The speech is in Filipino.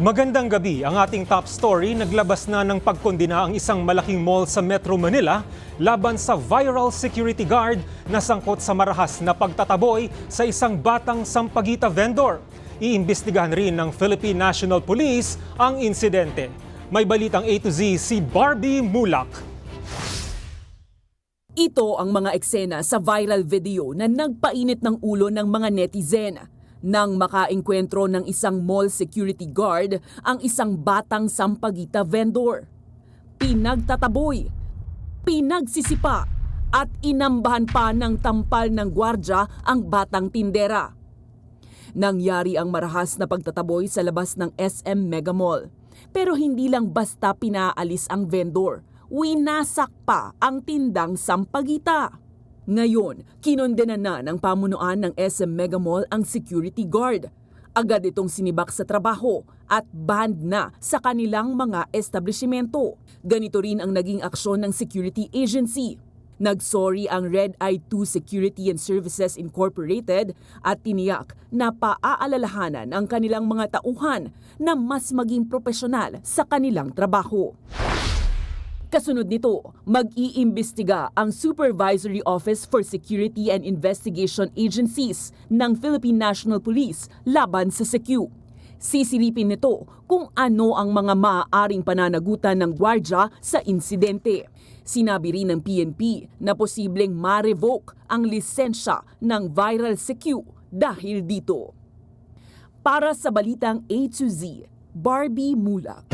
Magandang gabi. Ang ating top story, naglabas na ng pagkondina ang isang malaking mall sa Metro Manila laban sa viral security guard na sangkot sa marahas na pagtataboy sa isang batang sampagita vendor. Iimbestigahan rin ng Philippine National Police ang insidente. May balitang A to Z si Barbie Mulak. Ito ang mga eksena sa viral video na nagpainit ng ulo ng mga netizen. Nang makaengkwentro ng isang mall security guard ang isang batang sampagita vendor. Pinagtataboy, pinagsisipa at inambahan pa ng tampal ng gwardya ang batang tindera. Nangyari ang marahas na pagtataboy sa labas ng SM Mega Mall. Pero hindi lang basta pinaalis ang vendor, winasak pa ang tindang sampagita. Ngayon, kinondena na ng pamunuan ng SM Mega Mall ang security guard. Agad itong sinibak sa trabaho at banned na sa kanilang mga establishmento. Ganito rin ang naging aksyon ng security agency. Nagsorry ang Red Eye 2 Security and Services Incorporated at tiniyak na paaalalahanan ang kanilang mga tauhan na mas maging profesional sa kanilang trabaho. Kasunod nito, mag-iimbestiga ang Supervisory Office for Security and Investigation Agencies ng Philippine National Police laban sa SECU. Sisilipin nito kung ano ang mga maaaring pananagutan ng gwardya sa insidente. Sinabi rin ng PNP na posibleng ma-revoke ang lisensya ng viral SECU dahil dito. Para sa balitang A to Z, Barbie Mulak.